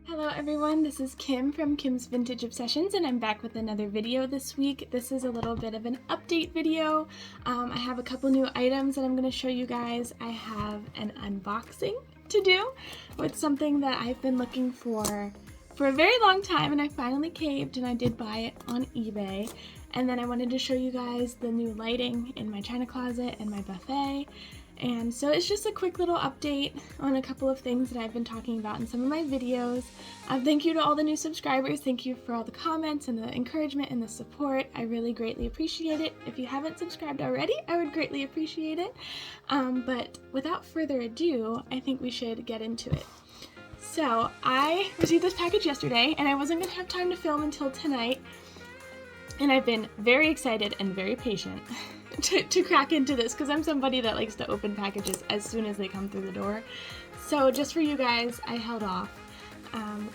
Hello everyone, this is Kim from Kim's Vintage Obsessions and I'm back with another video this week. This is a little bit of an update video. I have a couple new items that I'm going to show you guys. I have an unboxing to do with something that I've been looking for a very long time, and I finally caved and I did buy it on eBay. And then I wanted to show you guys the new lighting in my china closet and my buffet. And so it's just a quick little update on a couple of things that I've been talking about in some of my videos. Thank you to all the new subscribers. Thank you for all the comments and the encouragement and the support. I really greatly appreciate it. If you haven't subscribed already, I would greatly appreciate it. But without further ado, I think we should get into it. So I received this package yesterday and I wasn't going to have time to film until tonight. And I've been very excited and very patient to crack into this because I'm somebody that likes to open packages as soon as they come through the door. So just for you guys, I held off.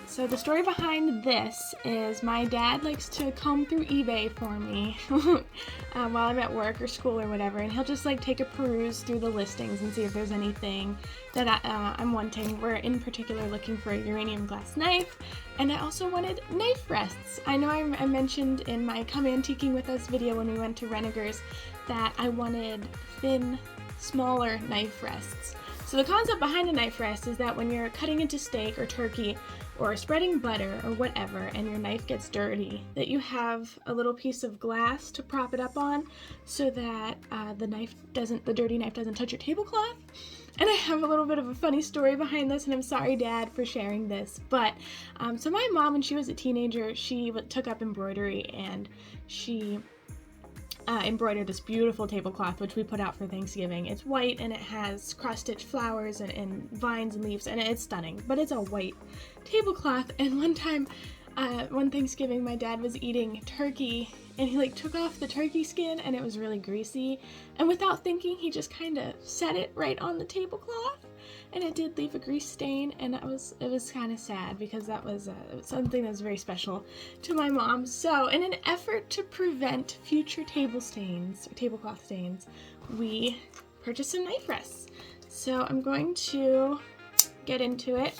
So the story behind this is my dad likes to comb through eBay for me while I'm at work or school or whatever, and he'll just like take a peruse through the listings and see if there's anything that I'm wanting. We're in particular looking for a uranium glass knife, and I also wanted knife rests. I know I mentioned in my Come Antiquing With Us video when we went to Renegers that I wanted thin, smaller knife rests. So the concept behind a knife rest is that when you're cutting into steak or turkey or spreading butter or whatever and your knife gets dirty, that you have a little piece of glass to prop it up on so that the dirty knife doesn't touch your tablecloth. And I have a little bit of a funny story behind this, and I'm sorry, Dad, for sharing this. But so my mom, when she was a teenager, she took up embroidery, and she embroidered this beautiful tablecloth, which we put out for Thanksgiving. It's white and it has cross-stitched flowers and vines and leaves, and it's stunning, but it's a white tablecloth. And one time, one Thanksgiving, my dad was eating turkey and he took off the turkey skin and it was really greasy, and without thinking he just kind of set it right on the tablecloth, and it did leave a grease stain, and it was kind of sad because that was something that was very special to my mom. So in an effort to prevent future tablecloth stains, we purchased some knife rests. So I'm going to get into it.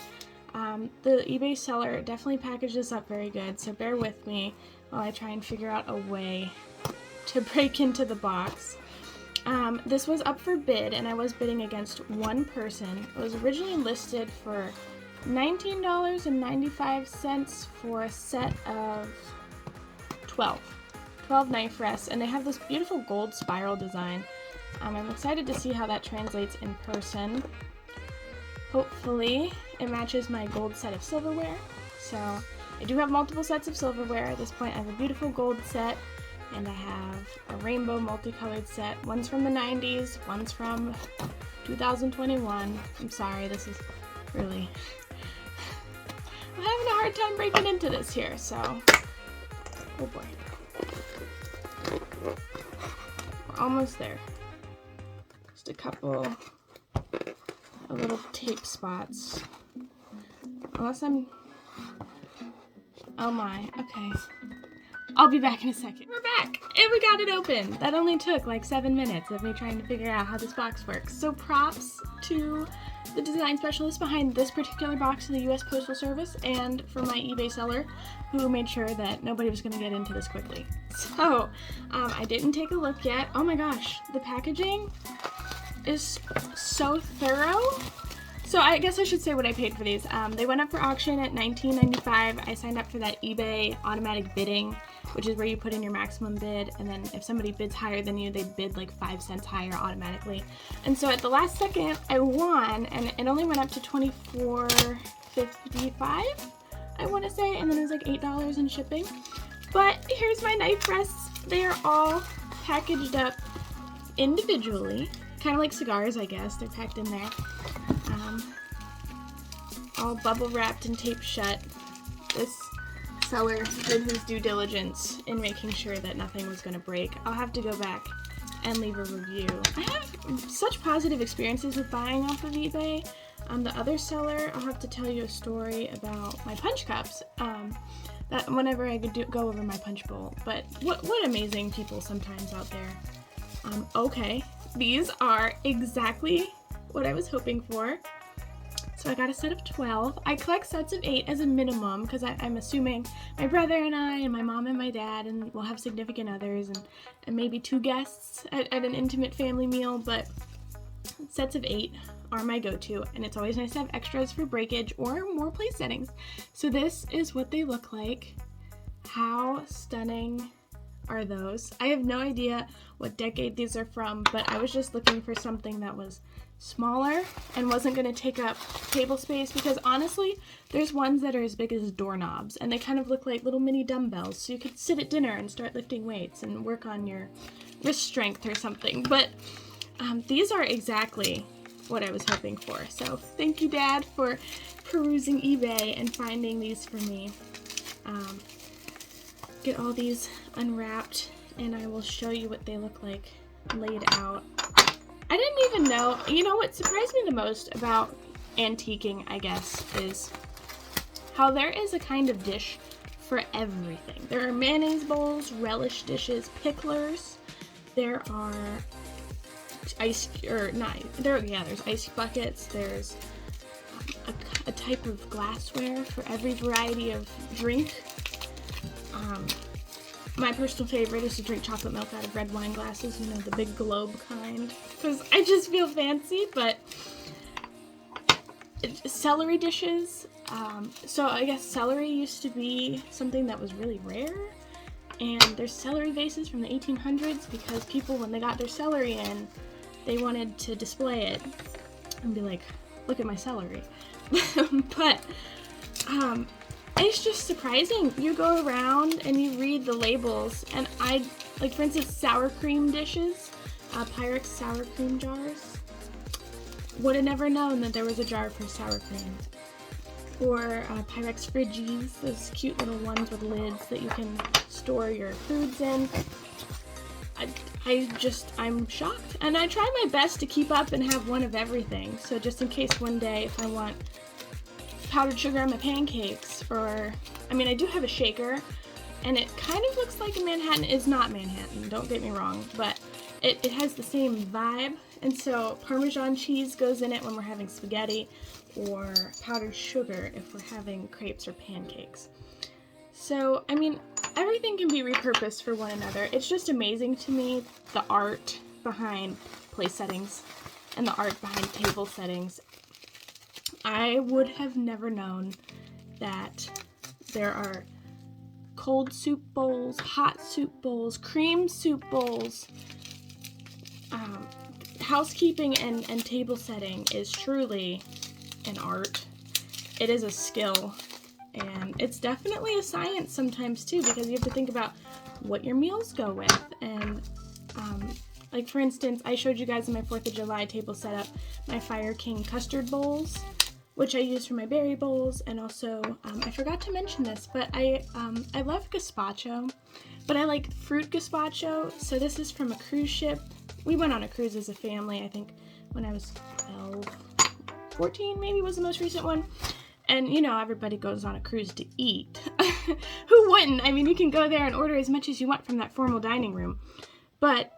The eBay seller definitely packaged this up very good, so bear with me while I try and figure out a way to break into the box. This was up for bid, and I was bidding against one person. It was originally listed for $19.95 for a set of 12 knife rests, and they have this beautiful gold spiral design. I'm excited to see how that translates in person. Hopefully it matches my gold set of silverware. So I do have multiple sets of silverware. At this point I have a beautiful gold set, and I have a rainbow multicolored set. One's from the 90s, one's from 2021. I'm sorry, this is really... I'm having a hard time breaking into this here, so... Oh boy. We're almost there. Just a couple of little tape spots. Unless I'm... Oh my, okay. I'll be back in a second. We're back, and we got it open. That only took like 7 minutes of me trying to figure out how this box works. So props to the design specialist behind this particular box in the US Postal Service, and for my eBay seller who made sure that nobody was going to get into this quickly. So I didn't take a look yet. Oh my gosh, the packaging is so thorough. So I guess I should say what I paid for these. They went up for auction at $19.95. I signed up for that eBay automatic bidding, which is where you put in your maximum bid, and then if somebody bids higher than you, they bid like 5 cents higher automatically. And so at the last second, I won, and it only went up to $24.55, I want to say, and then it was like $8 in shipping. But here's my knife rests. They are all packaged up individually, kind of like cigars, I guess. They're packed in there. All bubble wrapped and taped shut. This seller did his due diligence in making sure that nothing was going to break. I'll have to go back and leave a review. I have such positive experiences with buying off of eBay. The other seller, I'll have to tell you a story about my punch cups. That whenever I go over my punch bowl. But what amazing people sometimes out there. Okay, these are exactly what I was hoping for. So I got a set of 12. I collect sets of 8 as a minimum because I'm assuming my brother and I and my mom and my dad, and we'll have significant others and maybe 2 guests at an intimate family meal, but sets of 8 are my go-to, and it's always nice to have extras for breakage or more place settings. So this is what they look like. How stunning are those? I have no idea what decade these are from, but I was just looking for something that was smaller and wasn't going to take up table space, because honestly, there's ones that are as big as doorknobs, and they kind of look like little mini dumbbells, so you could sit at dinner and start lifting weights and work on your wrist strength or something. But these are exactly what I was hoping for. So thank you, Dad, for perusing eBay and finding these for me. Get all these unwrapped and I will show you what they look like laid out. I didn't even know, you know what surprised me the most about antiquing, I guess, is how there is a kind of dish for everything. There are mayonnaise bowls, relish dishes, picklers. There are there's ice buckets. There's a type of glassware for every variety of drink. My personal favorite is to drink chocolate milk out of red wine glasses, you know, the big globe kind, because I just feel fancy. But celery dishes, so I guess celery used to be something that was really rare, and there's celery vases from the 1800s because people, when they got their celery in, they wanted to display it and be like, look at my celery. But it's just surprising. You go around and you read the labels, and like, for instance, sour cream dishes, Pyrex sour cream jars. Would have never known that there was a jar for sour cream. Or Pyrex Friggies, those cute little ones with lids that you can store your foods in. I'm shocked, and I try my best to keep up and have one of everything, so just in case one day if I want powdered sugar on my pancakes, or, I mean, I do have a shaker, and it kind of looks like a Manhattan. It's not Manhattan, don't get me wrong, but it has the same vibe, and so Parmesan cheese goes in it when we're having spaghetti, or powdered sugar if we're having crepes or pancakes. So, I mean, everything can be repurposed for one another. It's just amazing to me, the art behind place settings and the art behind table settings. I would have never known that there are cold soup bowls, hot soup bowls, cream soup bowls. Housekeeping and table setting is truly an art. It is a skill, and it's definitely a science sometimes too, because you have to think about what your meals go with. And like, for instance, I showed you guys in my 4th of July table setup my Fire King custard bowls, which I use for my berry bowls, and also, I forgot to mention this, but I love gazpacho, but I like fruit gazpacho. So this is from a cruise ship. We went on a cruise as a family, I think when I was 12, 14 maybe was the most recent one. And you know, everybody goes on a cruise to eat. Who wouldn't? I mean, you can go there and order as much as you want from that formal dining room. But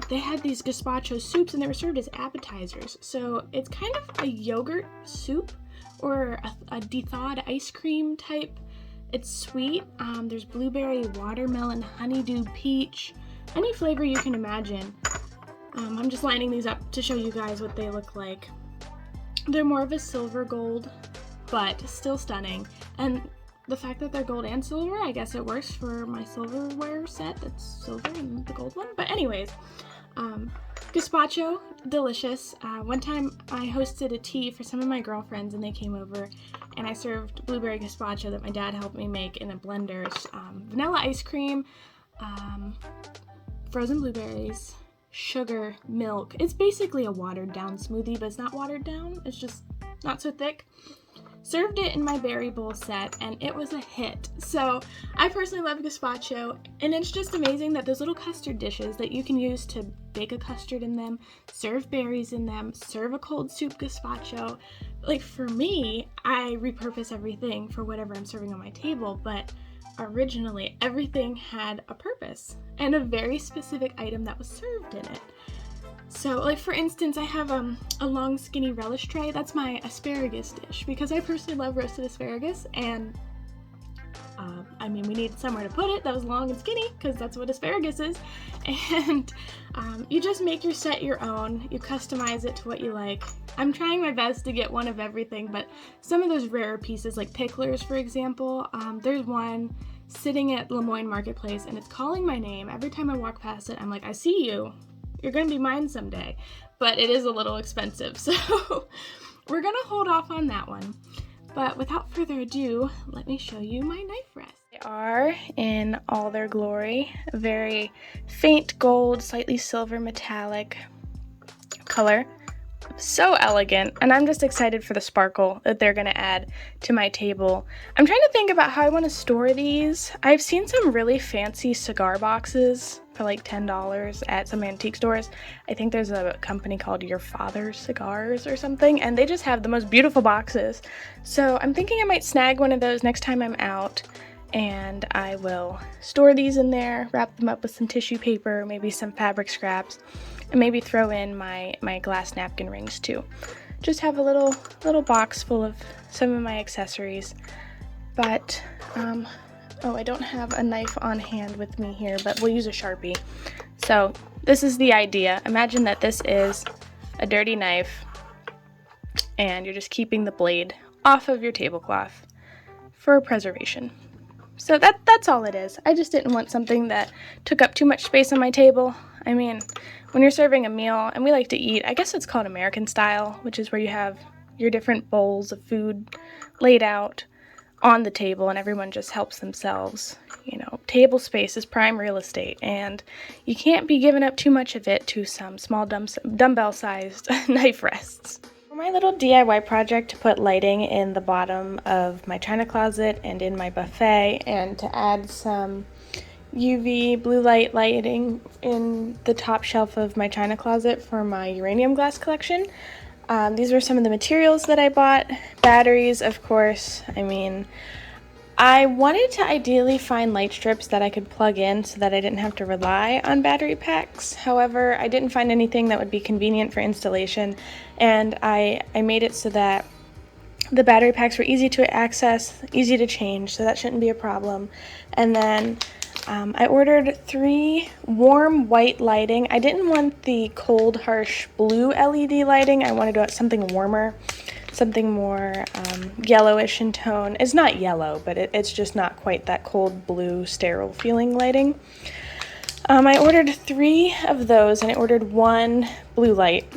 they had these gazpacho soups, and they were served as appetizers. So it's kind of a yogurt soup, or a de-thawed ice cream type. It's sweet. There's blueberry, watermelon, honeydew, peach, any flavor you can imagine. I'm just lining these up to show you guys what they look like. They're more of a silver gold, but still stunning. And the fact that they're gold and silver, I guess it works for my silverware set that's silver and the gold one. But anyways, gazpacho, delicious. One time I hosted a tea for some of my girlfriends, and they came over, and I served blueberry gazpacho that my dad helped me make in a blender. Vanilla ice cream, frozen blueberries, sugar, milk. It's basically a watered down smoothie, but it's not watered down. It's just not so thick. Served it in my berry bowl set, and it was a hit. So I personally love gazpacho, and it's just amazing that those little custard dishes that you can use to bake a custard in them, serve berries in them, serve a cold soup gazpacho. Like, for me, I repurpose everything for whatever I'm serving on my table, but originally everything had a purpose and a very specific item that was served in it. So like for instance, I have a long skinny relish tray. That's my asparagus dish because I personally love roasted asparagus, and I mean, we need somewhere to put it that was long and skinny because that's what asparagus is. And you just make your set your own. You customize it to what you like. I'm trying my best to get one of everything, but some of those rarer pieces, like picklers, for example, there's one sitting at Lemoyne Marketplace, and it's calling my name. Every time I walk past it, I'm like, I see you. You're gonna be mine someday. But it is a little expensive, so we're gonna hold off on that one. But without further ado, let me show you my knife rest. They are in all their glory. A very faint gold, slightly silver metallic color. So elegant, and I'm just excited for the sparkle that they're gonna add to my table. I'm trying to think about how I want to store these. I've seen some really fancy cigar boxes for like $10 at some antique stores. I think there's a company called Your Father's Cigars or something, and they just have the most beautiful boxes. So I'm thinking I might snag one of those next time I'm out, and I will store these in there, wrap them up with some tissue paper, maybe some fabric scraps, and maybe throw in my glass napkin rings too. Just have a little box full of some of my accessories. But oh, I don't have a knife on hand with me here, but we'll use a Sharpie. So this is the idea. Imagine that this is a dirty knife and you're just keeping the blade off of your tablecloth for preservation. So that's all it is. I just didn't want something that took up too much space on my table. I mean, when you're serving a meal, and we like to eat, I guess it's called American style, which is where you have your different bowls of food laid out on the table and everyone just helps themselves. You know, table space is prime real estate, and you can't be giving up too much of it to some small dumbbell-sized knife rests. For my little DIY project to put lighting in the bottom of my china closet and in my buffet, and to add some UV blue light lighting in the top shelf of my china closet for my uranium glass collection. These were some of the materials that I bought. Batteries, of course. I mean, I wanted to ideally find light strips that I could plug in so that I didn't have to rely on battery packs. However, I didn't find anything that would be convenient for installation, and I made it so that the battery packs were easy to access, easy to change, so that shouldn't be a problem. And then I ordered 3 warm white lighting. I didn't want the cold, harsh blue LED lighting. I wanted something warmer, something more yellowish in tone. It's not yellow, but it's just not quite that cold blue, sterile feeling lighting. I ordered 3 of those, and I ordered 1 blue light.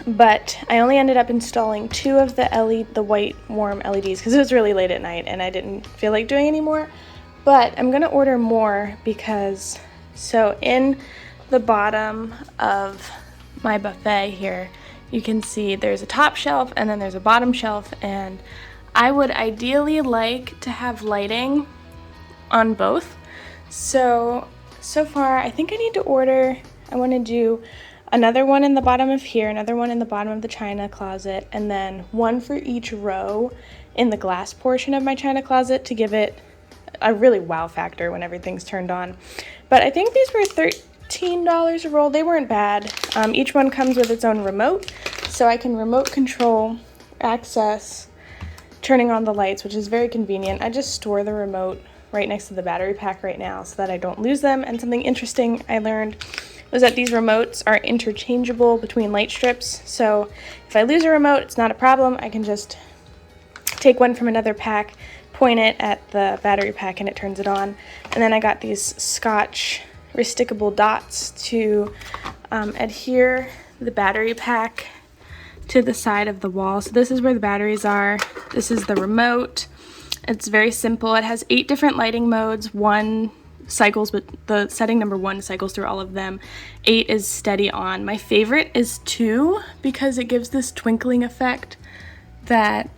But I only ended up installing 2 of the white warm LEDs because it was really late at night and I didn't feel like doing any more. But I'm gonna order more because, so in the bottom of my buffet here, you can see there's a top shelf and then there's a bottom shelf, and I would ideally like to have lighting on both. So far I think I need to order, I wanna do another one in the bottom of here, another one in the bottom of the china closet, and then 1 for each row in the glass portion of my china closet to give it a really wow factor when everything's turned on. But I think these were $13 a roll. They weren't bad. Each one comes with its own remote, so I can remote control, access, turning on the lights, which is very convenient. I just store the remote right next to the battery pack right now so that I don't lose them. And something interesting I learned was that these remotes are interchangeable between light strips. So if I lose a remote, it's not a problem. I can just take one from another pack, point it at the battery pack, and it turns it on. And then I got these Scotch restickable dots to adhere the battery pack to the side of the wall. So this is where the batteries are. This is the remote. It's very simple. It has 8 different lighting modes. 1 cycles, but the setting number 1 cycles through all of them. 8 is steady on. My favorite is 2 because it gives this twinkling effect that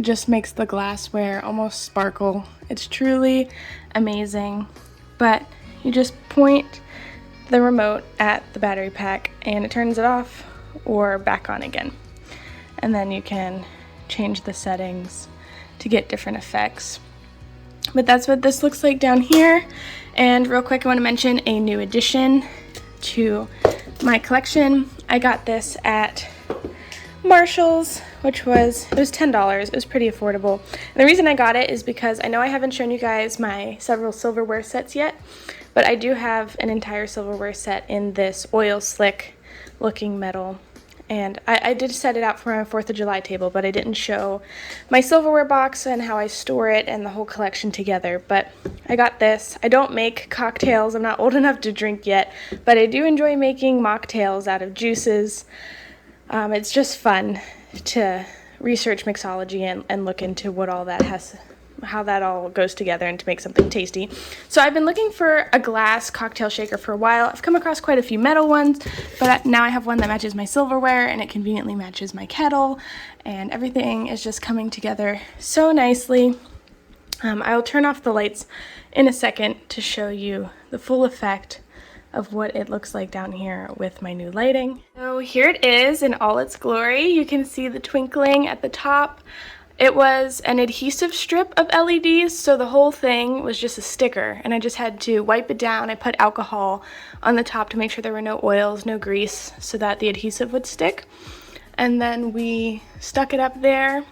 just makes the glassware almost sparkle. It's truly amazing. But you just point the remote at the battery pack and it turns it off or back on again. And then you can change the settings to get different effects. But that's what this looks like down here. And real quick, I want to mention a new addition to my collection. I got this at Marshall's, which was $10. It was pretty affordable. And the reason I got it is because I know I haven't shown you guys my several silverware sets yet, but I do have an entire silverware set in this oil slick looking metal. And I did set it out for my 4th of July table, but I didn't show my silverware box and how I store it and the whole collection together. But I got this. I don't make cocktails. I'm not old enough to drink yet, but I do enjoy making mocktails out of juices. It's just fun to research mixology and look into what all that has, how that all goes together and to make something tasty. So I've been looking for a glass cocktail shaker for a while. I've come across quite a few metal ones, but now I have one that matches my silverware and it conveniently matches my kettle, and everything is just coming together so nicely. I will turn off the lights in a second to show you the full effect of what it looks like down here with my new lighting. So here it is in all its glory. You can see the twinkling at the top. It was an adhesive strip of LEDs, so the whole thing was just a sticker, and I just had to wipe it down. I put alcohol on the top to make sure there were no oils, no grease, so that the adhesive would stick. And then we stuck it up there,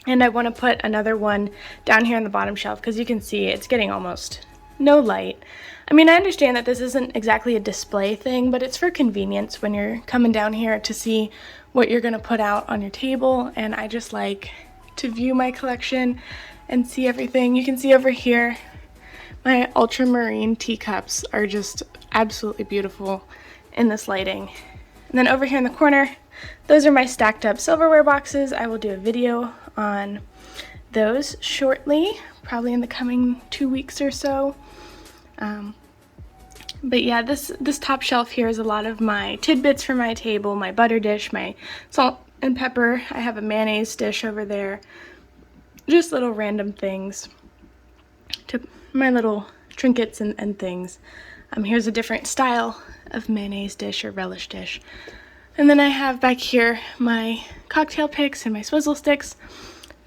and I want to put another one down here on the bottom shelf because you can see it's getting almost no light. I mean, I understand that this isn't exactly a display thing, but it's for convenience when you're coming down here to see what you're going to put out on your table, and I just like to view my collection and see everything. You can see over here my ultramarine teacups are just absolutely beautiful in this lighting. And then over here in the corner, those are my stacked up silverware boxes. I will do a video on those shortly, probably in the coming 2 weeks or so. But yeah, this top shelf here is a lot of my tidbits for my table, my butter dish, my salt and pepper. I have a mayonnaise dish over there. Just little random things, to my little trinkets and things. Here's a different style of mayonnaise dish or relish dish. And then I have back here my cocktail picks and my swizzle sticks.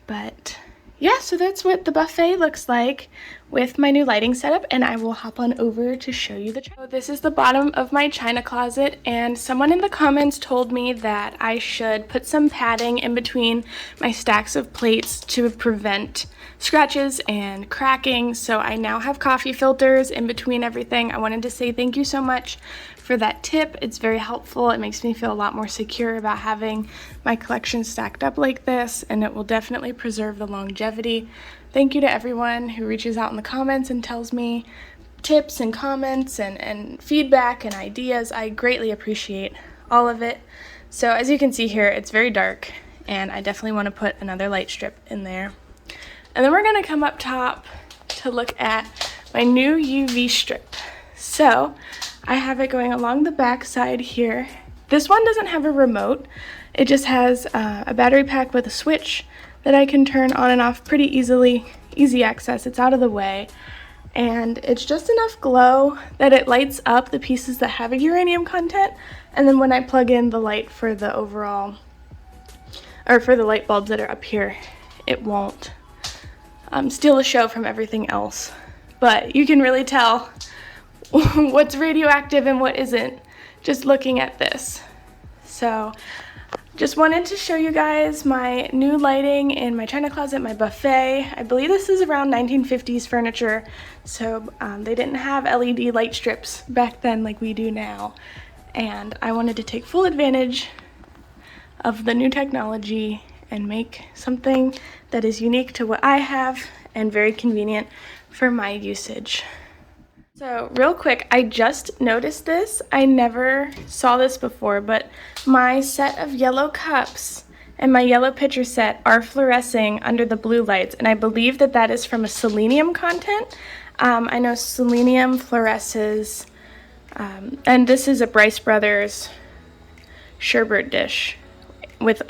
But yeah, so that's what the buffet looks like with my new lighting setup, and I will hop on over to show you the china. So this is the bottom of my china closet, and someone in the comments told me that I should put some padding in between my stacks of plates to prevent scratches and cracking. So I now have coffee filters in between everything. I wanted to say thank you so much for that tip. It's very helpful. It makes me feel a lot more secure about having my collection stacked up like this, and it will definitely preserve the longevity. Thank you to everyone who reaches out in the comments and tells me tips and comments and feedback and ideas. I greatly appreciate all of it. So as you can see here, it's very dark, and I definitely want to put another light strip in there. And then we're going to come up top to look at my new UV strip. So I have it going along the back side here. This one doesn't have a remote. It just has a battery pack with a switch that I can turn on and off pretty easily, easy access. It's out of the way, and it's just enough glow that it lights up the pieces that have a uranium content, and then when I plug in the light for the overall, or for the light bulbs that are up here, it won't steal the show from everything else. But you can really tell what's radioactive and what isn't just looking at this. So just wanted to show you guys my new lighting in my china closet, my buffet. I believe this is around 1950s furniture, so they didn't have LED light strips back then like we do now. And I wanted to take full advantage of the new technology and make something that is unique to what I have and very convenient for my usage. So real quick, I just noticed this. I never saw this before, but my set of yellow cups and my yellow pitcher set are fluorescing under the blue lights, and I believe that that is from a selenium content. I know selenium fluoresces, and this is a Bryce Brothers sherbet dish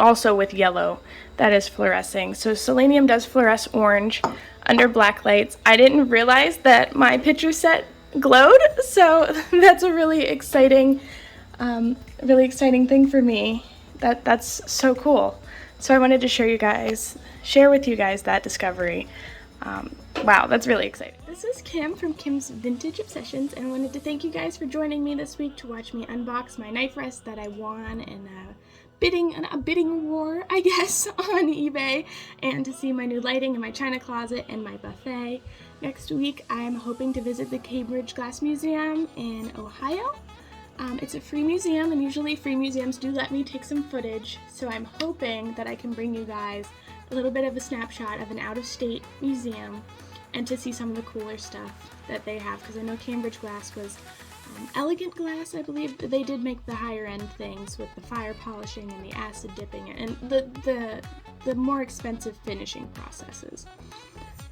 also with yellow that is fluorescing. So selenium does fluoresce orange under black lights. I didn't realize that my pitcher set glowed, so that's a really exciting thing for me. That's so cool. So I wanted to share with you guys that discovery. Wow, Wow, that's really exciting. This is Kim from Kim's Vintage Obsessions, and I wanted to thank you guys for joining me this week to watch me unbox my knife rest that I won in a bidding war, I guess, on eBay, and to see my new lighting in my china closet and my buffet. Next week, I'm hoping to visit the Cambridge Glass Museum in Ohio. It's a free museum, and usually free museums do let me take some footage, so I'm hoping that I can bring you guys a little bit of a snapshot of an out-of-state museum and to see some of the cooler stuff that they have, because I know Cambridge Glass was elegant glass. I believe they did make the higher end things with the fire polishing and the acid dipping and the more expensive finishing processes.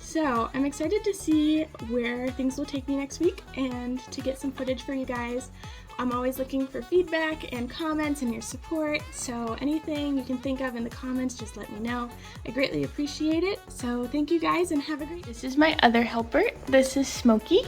So I'm excited to see where things will take me next week and to get some footage for you guys. I'm always looking for feedback and comments and your support, so anything you can think of in the comments, just let me know. I greatly appreciate it. So thank you guys and have a great day. This is my other helper. This is Smokey.